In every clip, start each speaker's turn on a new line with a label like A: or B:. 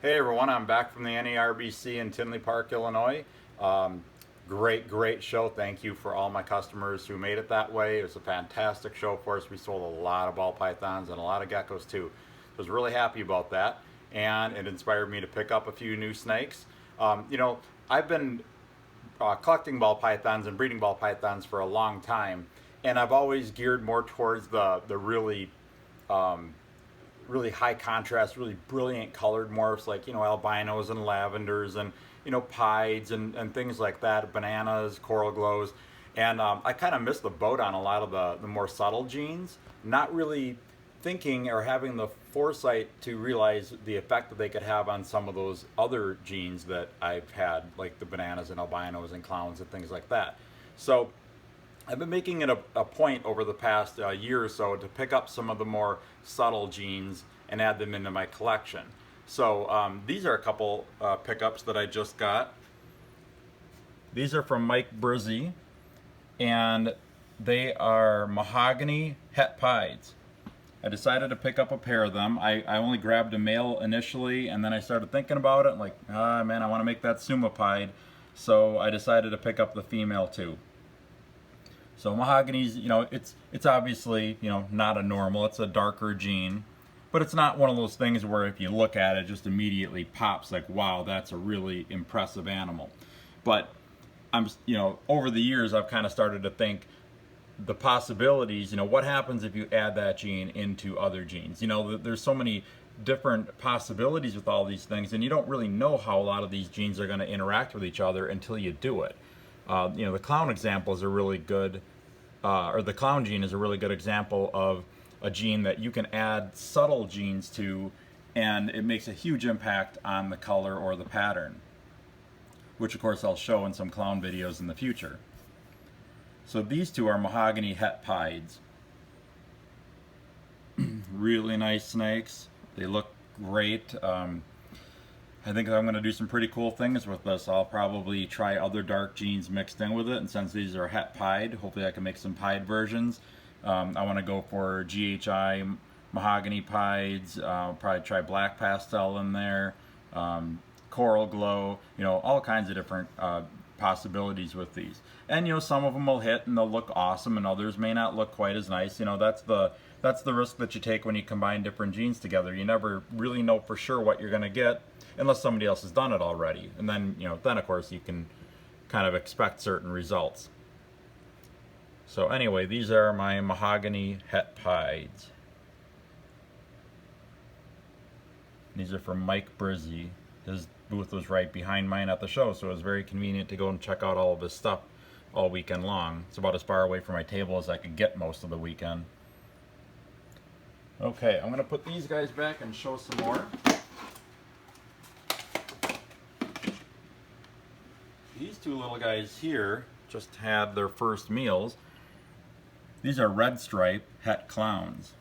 A: Hey everyone, I'm back from the NARBC in Tinley Park, Illinois. Great show. Thank you for all my customers who made it that way. It was a fantastic show for us. We sold a lot of ball pythons and a lot of geckos too. I was really happy about that, and it inspired me to pick up a few new snakes. I've been collecting ball pythons and breeding ball pythons for a long time, and I've always geared more towards the really high contrast, really brilliant colored morphs, like albinos and lavenders and pieds and things like that, bananas, coral glows. And I kind of missed the boat on a lot of the more subtle genes, not really thinking or having the foresight to realize the effect that they could have on some of those other genes that I've had, like the bananas and albinos and clowns and things like that. So I've been making it a point over the past year or so to pick up some of the more subtle genes and add them into my collection. So these are a couple pickups that I just got. These are from Mike Brizzy, and they are Mahogany Het Pieds. I decided to pick up a pair of them. I only grabbed a male initially, and then I started thinking about it, like, man, I want to make that Suma pied, so I decided to pick up the female too. So mahogany's, it's obviously, not a normal, it's a darker gene, but it's not one of those things where if you look at it, it just immediately pops like, wow, that's a really impressive animal. But over the years, I've kind of started to think the possibilities, what happens if you add that gene into other genes? There's so many different possibilities with all these things, and you don't really know how a lot of these genes are going to interact with each other until you do it. The clown example is a really good, or the clown gene is a really good example of a gene that you can add subtle genes to, and it makes a huge impact on the color or the pattern, which of course I'll show in some clown videos in the future. So these two are Mahogany Het Pieds. Really nice snakes. They look great. I think I'm going to do some pretty cool things with this. I'll probably try other dark genes mixed in with it, and since these are Het Pied, hopefully I can make some pied versions. I want to go for GHI Mahogany Pieds, probably try black pastel in there, coral glow, all kinds of different possibilities with these. And some of them will hit and they'll look awesome, and others may not look quite as nice. That's the risk that you take when you combine different genes together. You never really know for sure what you're going to get unless somebody else has done it already. And then, then of course you can kind of expect certain results. So anyway, these are my Mahogany Het Pieds. These are from Mike Brizzy. His booth was right behind mine at the show, so it was very convenient to go and check out all of his stuff all weekend long. It's about as far away from my table as I could get most of the weekend. Okay, I'm going to put these guys back and show some more. These two little guys here just had their first meals. These are red stripe het clowns.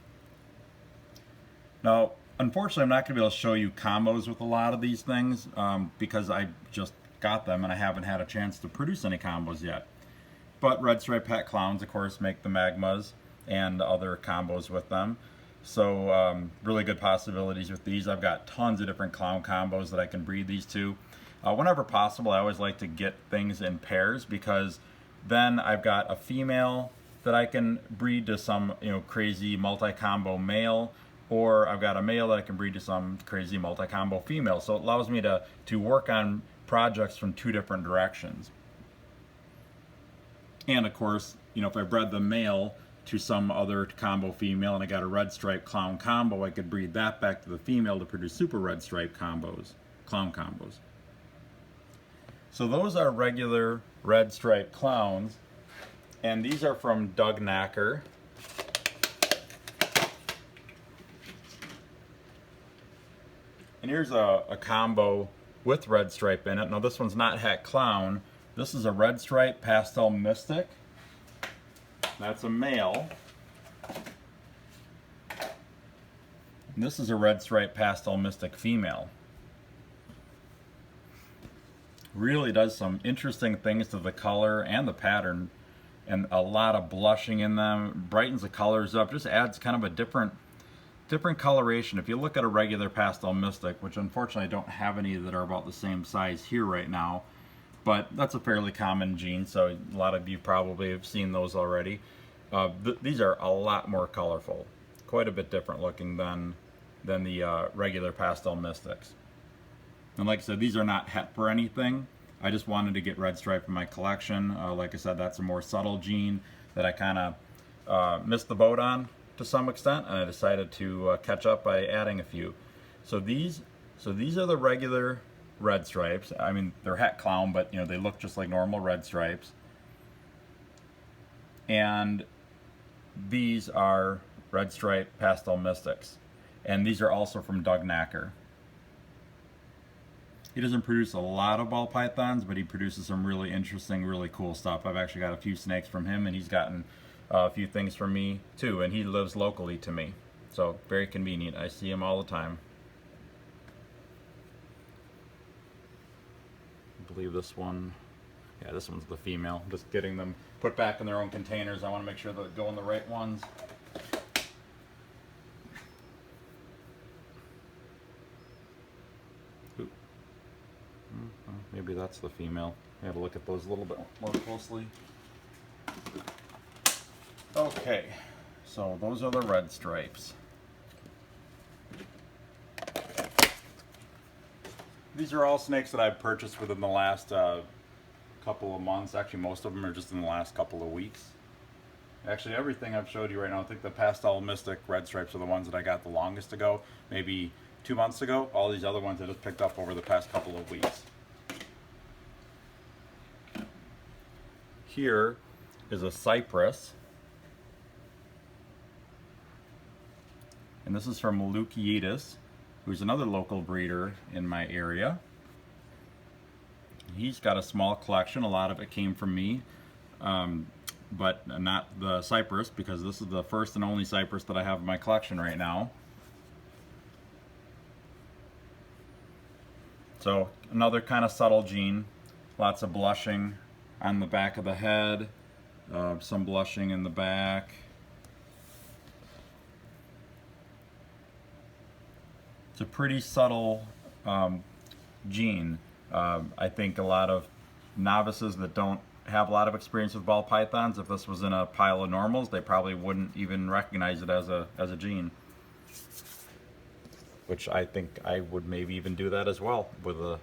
A: Now, unfortunately, I'm not going to be able to show you combos with a lot of these things because I just got them and I haven't had a chance to produce any combos yet. But red stripe het clowns, of course, make the magmas and other combos with them. So really good possibilities with these. I've got tons of different clown combos that I can breed these to. Whenever possible, I always like to get things in pairs, because then I've got a female that I can breed to some crazy multi-combo male, or I've got a male that I can breed to some crazy multi-combo female. So it allows me to work on projects from two different directions. And of course, if I bred the male to some other combo female and I got a red stripe clown combo, I could breed that back to the female to produce super red stripe combos, clown combos. So those are regular red stripe clowns, and these are from Doug Knacker. And here's a combo with red stripe in it. Now this one's not het clown. This is a red stripe pastel mystic. That's a male. And this is a red stripe pastel mystic female. Really does some interesting things to the color and the pattern, and a lot of blushing in them, brightens the colors up, just adds kind of a different different coloration. If you look at a regular pastel mystic, which unfortunately I don't have any that are about the same size here right now, but that's a fairly common gene, so a lot of you probably have seen those already. These are a lot more colorful, quite a bit different looking than the regular pastel mystics. And like I said, these are not het for anything. I just wanted to get red stripe in my collection. Like I said, that's a more subtle gene that I kind of missed the boat on to some extent, and I decided to catch up by adding a few. So these are the regular red stripes. I mean, they're het clown, but you know, they look just like normal red stripes. And these are red stripe pastel mystics, and these are also from Doug Knacker. He doesn't produce a lot of ball pythons, but he produces some really interesting, really cool stuff. I've actually got a few snakes from him, and he's gotten a few things from me too, and he lives locally to me, so very convenient. I see him all the time. I believe this one, yeah, this one's the female. Just getting them put back in their own containers. I want to make sure that they're going the right ones. Ooh. Maybe that's the female. I gotta look at those a little bit more closely. Okay, so those are the red stripes. These are all snakes that I've purchased within the last couple of months. Actually, most of them are just in the last couple of weeks. Actually, everything I've showed you right now, I think the Pastel Mystic red stripes are the ones that I got the longest ago, maybe 2 months ago. All these other ones I just picked up over the past couple of weeks. Here is a Cypress. And this is from Luke Yeatis, who's another local breeder in my area. He's got a small collection. A lot of it came from me, but not the Cypress, because this is the first and only Cypress that I have in my collection right now. So another kind of subtle gene, lots of blushing on the back of the head, some blushing in the back. It's a pretty subtle gene. I think a lot of novices that don't have a lot of experience with ball pythons, if this was in a pile of normals, they probably wouldn't even recognize it as a gene. Which I think I would maybe even do that as well with a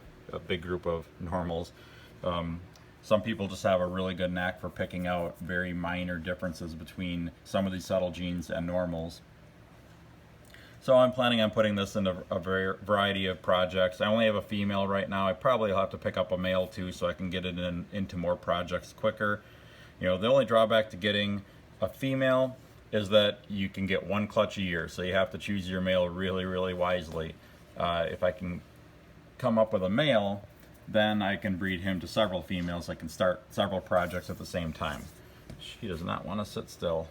A: big group of normals. Some people just have a really good knack for picking out very minor differences between some of these subtle genes and normals. So I'm planning on putting this into a variety of projects. I only have a female right now. I probably will have to pick up a male too, so I can get it into more projects quicker. You know, the only drawback to getting a female is that you can get one clutch a year, so you have to choose your male really, really wisely. If I can come up with a male, then I can breed him to several females. I can start several projects at the same time. She does not want to sit still.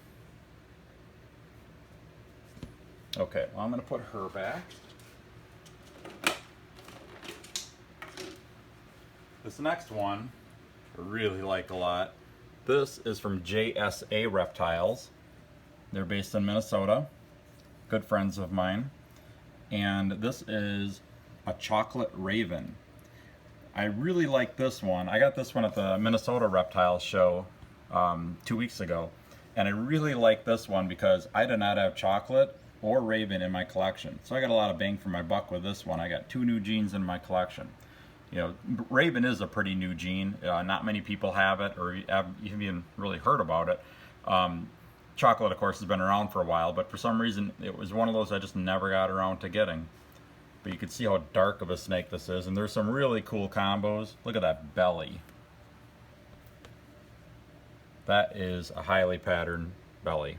A: Okay, well, I'm going to put her back. This next one I really like a lot. This is from JSA Reptiles. They're based in Minnesota. Good friends of mine. And this is a chocolate raven. I really like this one. I got this one at the Minnesota Reptile Show 2 weeks ago. And I really like this one because I do not have chocolate or raven in my collection. So I got a lot of bang for my buck with this one. I got 2 new genes in my collection. You know, raven is a pretty new gene. Not many people have it or have even really heard about it. Chocolate, of course, has been around for a while, but for some reason it was one of those I just never got around to getting. But you can see how dark of a snake this is, and there's some really cool combos. Look at that belly. That is a highly patterned belly.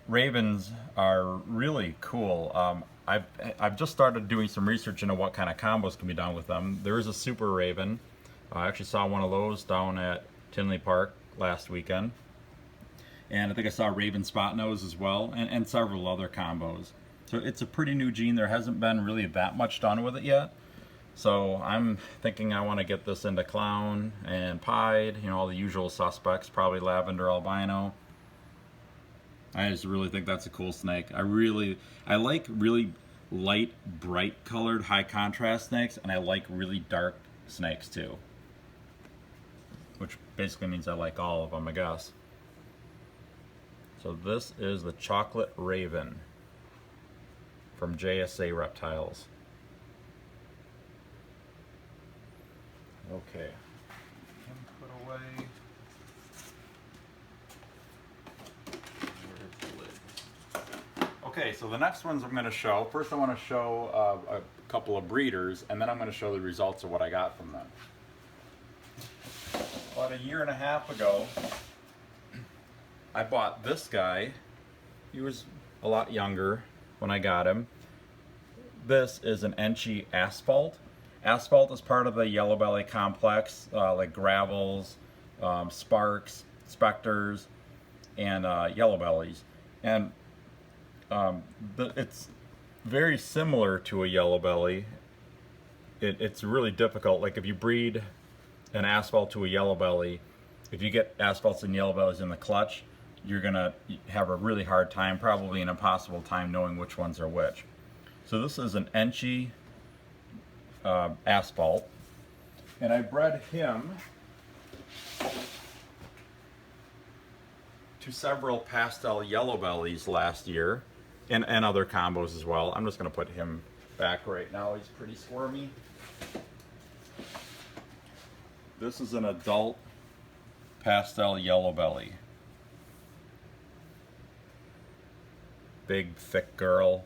A: Ravens are really cool. I've just started doing some research into what kind of combos can be done with them. There is a super raven. I actually saw one of those down at Tinley Park last weekend. And I think I saw Raven Spot Nose as well, and several other combos. So it's a pretty new gene. There hasn't been really that much done with it yet. So I'm thinking I want to get this into clown and pied, you know, all the usual suspects, probably lavender albino. I just really think that's a cool snake. I like really light, bright colored, high contrast snakes, and I like really dark snakes too. Which basically means I like all of them, I guess. So this is the Chocolate Raven from JSA Reptiles. Okay. Him put away. Okay, so the next ones I'm going to show. First, I want to show a couple of breeders, and then I'm going to show the results of what I got from them. About a year and a half ago, I bought this guy. He was a lot younger when I got him. This is an Enchi Asphalt. Asphalt is part of the yellow belly complex, like gravels, sparks, specters, and yellow bellies. And it's very similar to a yellow belly. It's really difficult. Like if you breed an Asphalt to a yellow belly, if you get Asphalts and yellow bellies in the clutch, you're gonna have a really hard time, probably an impossible time, knowing which ones are which. So this is an Enchi Asphalt, and I bred him to several pastel yellow bellies last year, and other combos as well. I'm just going to put him back right now. He's pretty squirmy. This is an adult pastel yellow belly. Big, thick girl.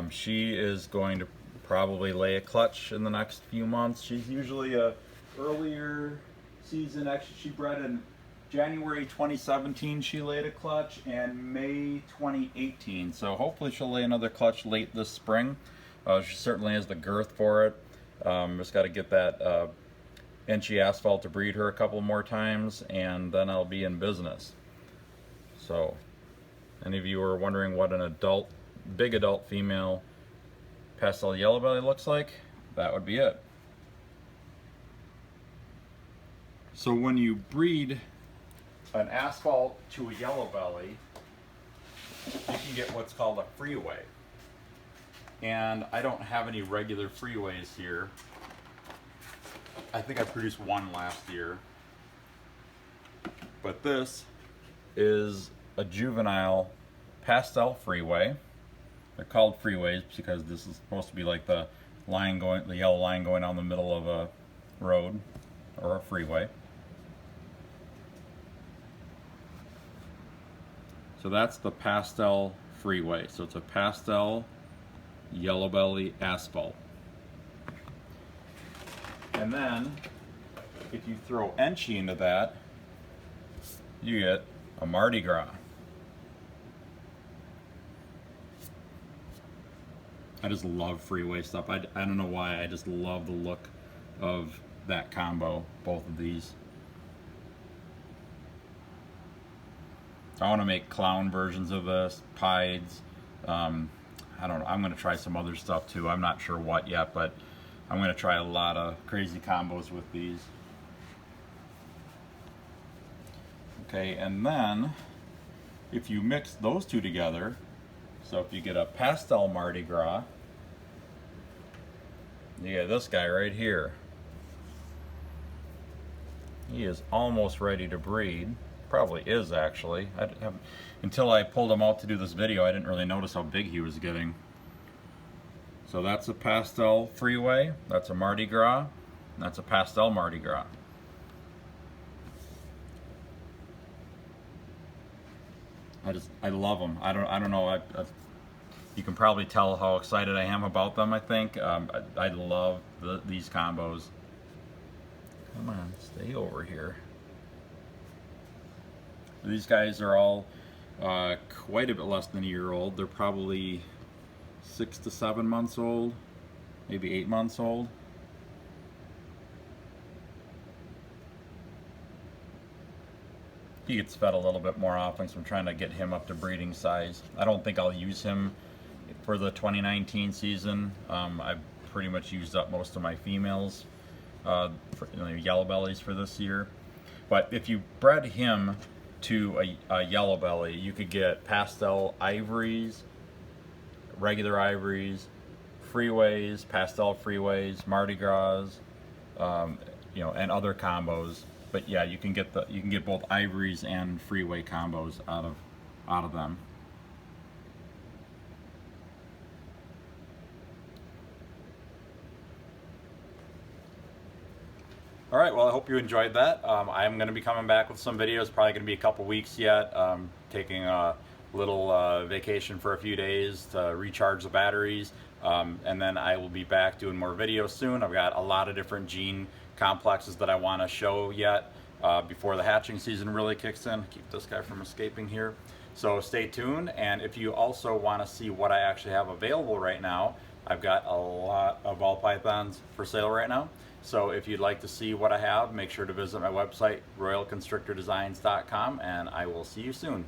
A: She is going to probably lay a clutch in the next few months. She's usually a earlier season. Actually, she bred in January 2017 she laid a clutch, and May 2018. So hopefully she'll lay another clutch late this spring. She certainly has the girth for it. Just got to get that Enchi Asphalt to breed her a couple more times, and then I'll be in business. So, any of you are wondering what an adult, big adult female pastel yellow belly looks like, that would be it. So when you breed an Asphalt to a yellow belly, you can get what's called a freeway. And I don't have any regular freeways here. I think I produced one last year. But this is a juvenile pastel freeway. They're called freeways because this is supposed to be like the yellow line going down the middle of a road or a freeway. So that's the pastel freeway. So it's a pastel yellow belly Asphalt. And then if you throw Enchi into that, you get a Mardi Gras. I just love freeway stuff. I don't know why, I just love the look of that combo, both of these. I want to make clown versions of this, pieds. I don't know, I'm going to try some other stuff too. I'm not sure what yet, but I'm going to try a lot of crazy combos with these. Okay, and then if you mix those two together, so if you get a pastel Mardi Gras, you get this guy right here. He is almost ready to breed. Probably is actually. Until I pulled him out to do this video, I didn't really notice how big he was getting. So that's a pastel freeway, that's a Mardi Gras, and that's a pastel Mardi Gras. I love them. I don't know. You can probably tell how excited I am about them. I think I love these combos. Come on, stay over here. These guys are all quite a bit less than a year old. They're probably 6 to 7 months old, maybe 8 months old. He gets fed a little bit more often, so I'm trying to get him up to breeding size. I don't think I'll use him for the 2019 season. I've pretty much used up most of my females, yellow bellies for this year. But if you bred him to a yellow belly. You could get pastel ivories, regular ivories, freeways, pastel freeways, Mardi Gras, you know, and other combos. But yeah, you can get both ivories and freeway combos out of them. All right, well, I hope you enjoyed that. I'm going to be coming back with some videos, probably going to be a couple weeks yet. Taking a little vacation for a few days to recharge the batteries. And then I will be back doing more videos soon. I've got a lot of different gene complexes that I want to show yet before the hatching season really kicks in. Keep this guy from escaping here. So stay tuned, and if you also want to see what I actually have available right now, I've got a lot of ball pythons for sale right now. So if you'd like to see what I have, make sure to visit my website, royalconstrictordesigns.com, and I will see you soon.